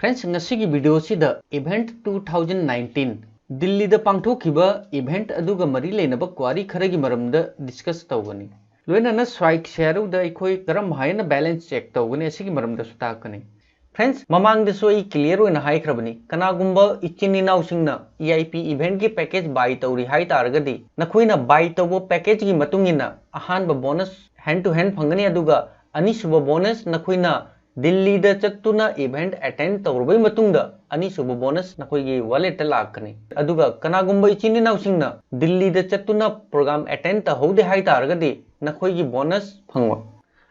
Friends ngasi video सिदा event 2019 Delhi दा पांगथोखिबा event अदुगा मरी लेनबा क्वारी खरगी मरमदा डिस्कस तौगनी लोइना स्वाइक शेयरु दा इखोई करम हायना बैलेंस चेक तौगनी असिगी मरमदा सुताकनी फ्रेंड्स ममांग दसो ई क्लियर होइना हाइख्रबनी कनागुंबा इचिनी नाउसिंगना EIP इवेंट की पैकेज बाय तौरी हाइ तारगदी नखोइना बाय तौबो पैकेज की मतुंगिना अहानबा बोनस हैंड टू हैंड फंगनी अदुगा अनिसुबा बोनस नखोइना दिल्ली दा चत्तुना इवेंट अटेंड तौरबई मतुंगदा अनिसुबा बोनस नखोइगी वॉलेट लाकनी अदुगा कनागुंबा इचिनी नाउसिंगना दिल्ली दा चत्तुना प्रोग्राम अटेंड तहौदे हाइ तारगदी नखोइगी बोनस फंगवा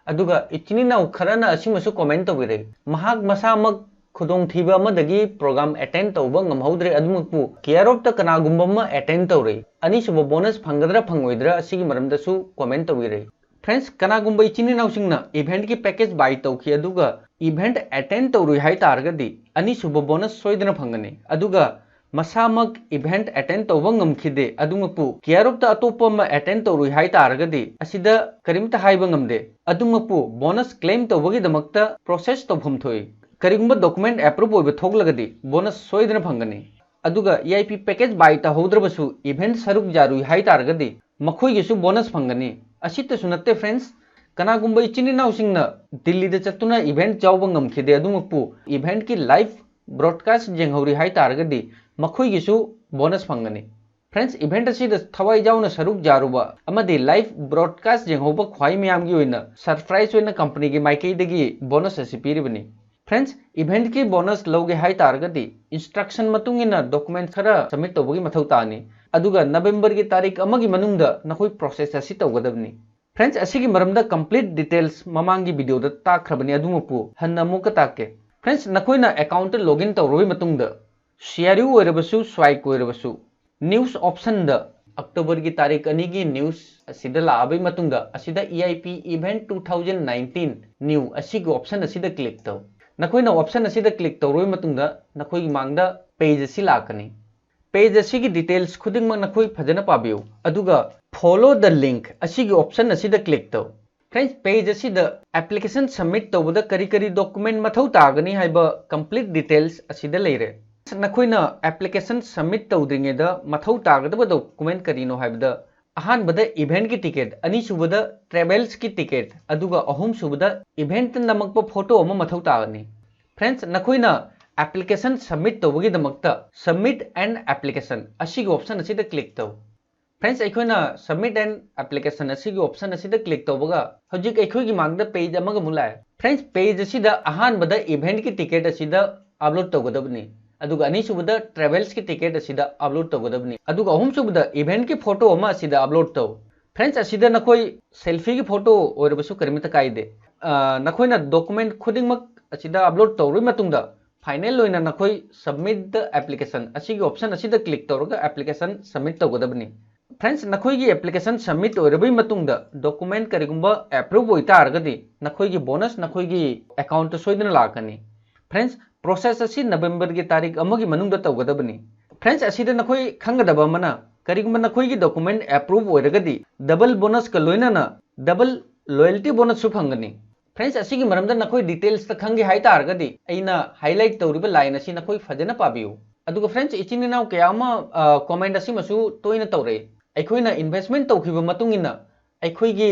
अदुगा इचिनी नाउ खरना असिमसु कमेंट तौबिरे महाग मसामक खुदोंग थीबा अमदगी प्रोग्राम अटेंड तौबा ngमहौद्रे अदुमुपु केयरऑफ ता कनागुंबा म अटेंड तौरे अनिसुबा बोनस फंगदरा फंगोइद्रा असिगी मरमदसु कमेंट तौबिरे फ्रेंड्स कनागुंबा इचिनी नाउसिंगना इवेंट की पैकेज बाय तौखी अदुगा इवेंट अटेंड तौरुई हाइ तारगदी अनिसुबा बोनस सोइदना फंगनी अदुगा मसामक इवेंट अटेंड तौबा ngमखिदे अदुमपु केयरऑफ ता अतोपा म अटेंड तौरुई हाइ तारगदी असिदा करिमता हाइबा ngमदे अदुमपु बोनस क्लेम तौबगी दमकता प्रोसेस तौफम थोइ करिगुंबा डॉक्यूमेंट अप्रूव ओइबा थोगलगदी बोनस सोइदना फंगनी अदुगा EIP पैकेज बाय तहौद्रबसु इवेंट सरुक जारुई हाइ तारगदी मखोइगिसु बोनस फंगनी असितसु नत्ते फ्रेंड्स कनागुंबा इचिनी नाउसिंगना दिल्ली दा चत्तुना इवेंट जाउबा ngमखिदे अदुमपु इवेंट की लाइव ब्रॉडकास्ट जेंगहौरी हाइ तारगदी मखोइगिसु बोनस फंगनी फ्रेंड्स इवेंट असिदा थवाई जाउना सरुक जारुबा अमदि लाइव ब्रॉडकास्ट जेंगहौबा ख्वाई मयामगी ओइना सरप्राइज ओइना कंपनी की माइकेदगी बोनस असि पिरिबनी फ्रेंड्स इवेंट की बोनस लौगे हाइ तारगदी इंस्ट्रक्शन मतुंगिना डॉक्यूमेंट खरा सबमिट तौबगी मथौ तानी अदुगा नवंबर की तारीख अमगी मनुंगदा नखोई प्रोसेस असि तौगदबनी फ्रेंड्स असिगी मरमदा कंप्लीट डिटेल्स ममांगी वीडियो दा ताखरबनी अदुमपु हन्ना मुका ताके फ्रेंड्स नखोइना अकाउंट लॉगिन तौरोइ मतुंगदा शेयरु ओइरबसु स्वाइक ओइरबसु न्यूज़ ऑप्शन दा अक्टोबर की तारीख अनी की न्यूज़ असिदा लाबई मतुंगदा असिदा EIP इवेंट 2019 न्यू असिगी ऑप्शन असिदा क्लिक तौ नखोइना ऑप्शन असिदा क्लिक तौरोइ मतुंगदा नखोइगी मांगदा पेज असि लाकनी पेज असिगी डिटेल्स खुदिंगमक नखोइ फजना पाबियु अदुगा फॉलो द लिंक असिगी ऑप्शन असिदा क्लिक तौ फ्रेंड्स पेज असिदा एप्लीकेशन सबमिट तौबदा करी करी डॉक्यूमेंट मथौ तागनी हाइबा कंप्लीट डिटेल्स असिदा लेरे नखोइना एप्लीकेशन सबमिट तौद्रिङेदा मथौ तागदबा डॉक्यूमेंट करिनो हाइबदा अहानबदा इवेंट की टिकट अनिसुबदा ट्रेवल्स की टिकट अदुगा अहुमसुबदा इवेंट नमकपा फोटो अमा मथौ तागनी फ्रेंड्स नखोइना एप्लीकेशन सबमिट तौबगी दमकता सबमिट एंड एप्लीकेशन असिगी ऑप्शन असिदा क्लिक तौ फ्रेंड्स अखोइना सबमिट एंड एप्लीकेशन असिगी ऑप्शन असिदा क्लिक तौबगा हजिक अखोइगी मांगदा पेज अमगा मुलाय फ्रेंड्स पेज असिदा अहानबदा इवेंट की टिकट असिदा अपलोड तौगदबनी अदुगा अनिसुबदा ट्रेवल्स की टिकट असिदा अपलोड तौगदबनी अदुगा अहुमसुबदा इवेंट की फोटो अमा असिदा अपलोड तौ फ्रेंड्स असिदा नखोइ सेल्फी की फोटो ओइरबसु करिमता काइदे नखोइना डॉक्यूमेंट खुदिंगमक असिदा अपलोड तौरुइ मतुंगदा फाइनल लोइना नखोइ सबमिट द एप्लीकेशन असिगी ऑप्शन असिदा क्लिक तौरगा एप्लीकेशन सबमिट तौगदबनी फ्रेंड्स नखोइगी एप्लीकेशन सबमिट ओइरबई मतुंगदा डॉक्यूमेंट करिगुंबा अप्रूव ओइतारगदी नखोइगी बोनस नखोइगी अकाउंट सोइदना लाकनी फ्रेंड्स प्रोसेस असि नवंबर की तारीख अमगी मनुंगदा तौगदबनी फ्रेंड्स असिदा नखोइ खंगदबा मना करिगुंबा नखोइगी डॉक्यूमेंट अप्रूव ओइरगदी डबल बोनस का लोइनाना डबल लॉयल्टी बोनस सु फंगनी फ्रेंड्स असिगी मरमदा नखोइ डिटेल्स ता खंगे हाइ तारगदी अइना हाइलाइट तौरिबा लाइन असि नखोइ फजना पाबियु अदुगा फ्रेंड्स इचिनी नाउ कयामा कमेंट असि मसु तोइना तौरे अखोइना इन्वेस्टमेंट तौखिबा मतुंगिना अखोइगी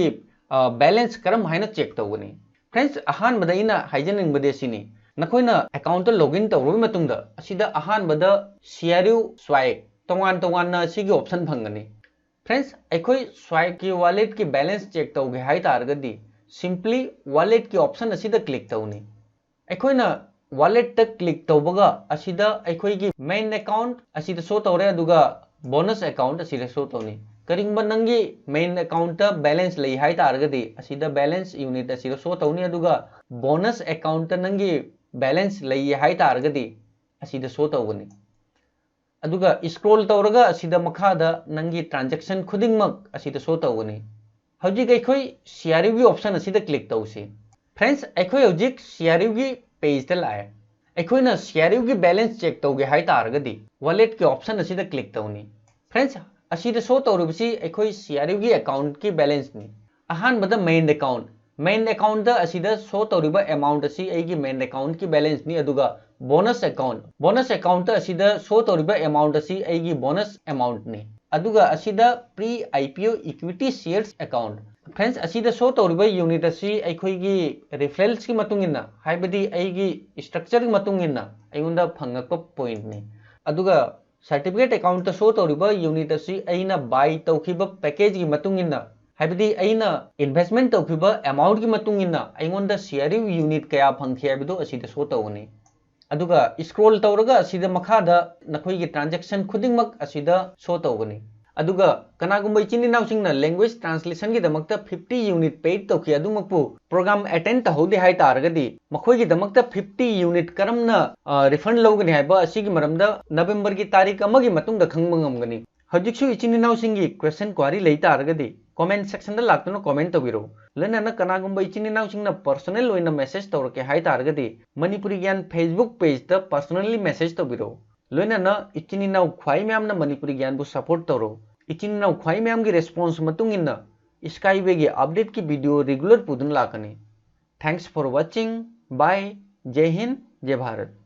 बैलेंस करम हाइना चेक तौगनी फ्रेंड्स अहानबदा इना हाइजनिंगबदे सिनी नखोइना अकाउंट लॉगिन तौरोइ मतुंगदा असिदा अहानबदा शेयरु स्वाइक तोंगान तोंगान असिगी ऑप्शन फंगनी फ्रेंड्स अखोइ स्वाइक की वॉलेट की बैलेंस चेक तौगे हाइ तारगदी सिंपली वॉलेट की ऑप्शन असिदा क्लिक तौनी अखोइना वॉलेट तक क्लिक तौबगा असिदा अखोइगी मेन अकाउंट असिदा शो तौरे अदुगा बोनस अकाउंट असिदा शो तौनी करिंगबा नंगी मेन अकाउंट बैलेंस लई हाइ तारगदी असिदा बैलेंस यूनिट असिदा शो तौनी अदुगा बोनस अकाउंट नंगी बैलेंस लई हाइ तारगदी असिदा शो तौगनी अदुगा स्क्रॉल तौरगा असिदा मखादा नंगी ट्रांजैक्शन खुदिंगमक असिदा शो तौगनी हजिक अखोइ शेयरु की ऑप्शन असिदा क्लिक तौसी फ्रेंड्स अखोइ हजिक शेयरु की पेज ता लाए अखोइना शेयरु की बैलेंस चेक तौगे हाइ तारगदी वॉलेट की ऑप्शन असिदा क्लिक तौनी फ्रेंड्स असिदा शो तौरबसी अखोइ शेयरु की अकाउंट की बैलेंस नि अहानबदा मेन अकाउंट असिदा शो तौरिबा अमाउंट असि एगी मेन अकाउंट की बैलेंस नि अदुगा बोनस अकाउंट असिदा शो तौरिबा अमाउंट असी एगी बोनस अमाउंट ने अदुगा असिदा pre IPO equity shares account friends असिदा शो तौरिबा यूनिट असी अखोइगी रेफरेंस की मतुंगिना हाइबदी एगी स्ट्रक्चर की मतुंगिना अयुंदा फंगक पॉइंट ने अदुगा सर्टिफिकेट अकाउंट शो तौरिबा यूनिट असी अइना बाय तौखिबा पैकेज की मतुंगिना हाइबदी अइना इन्वेस्टमेंट तौखिबा अमाउंट की मतुंगिना अयंगोंदा शेयरिंग यूनिट कया फंखे हाइबदो असिदा शो तौगनी अदुगा स्क्रॉल तौरगा असिदा मखादा नखोइगी ट्रांजैक्शन खुदिंगमक असिदा शो तौगनी अदुगा कनागुंबा इचिन इनाउसिंगना लैंग्वेज ट्रांसलेशन की दमकता 50 यूनिट पेड तौखि अदुमकपु प्रोग्राम अटेंड तहौदे हाय तारगदी मखोइगी दमकता 50 यूनिट करमना रिफंड लौगनी हायबा असिगी मरमदा नवंबर की तारीख अमगी मतुंगदा खंगबा ngamgani हजिकसु इचिन इनाउसिंगी क्वेश्चन क्वारी लई तारगदी कमेंट सेक्शन दा लाक्तुना कमेंट तौबिरो लेना कनागुंबा इचिन इनाउसिंगना पर्सनल ओइना मेसेज तौरके हाय तारगदी मणिपुरी ज्ञान फेसबुक पेज दा पर्सनली मेसेज तौबिरो लेना इचिन इनाउ ख्वाई म्यामना मणिपुरी ज्ञान बु सपोर्ट तौरो इचिन इनाउ ख्वाई म्याम की रेस्पॉन्स मतुंगिना स्काईवे की अपडेट की वीडियो रेगुलर पुदुन लाकनी थैंक्स फॉर वाचिंग बाय जय हिंद जय भारत।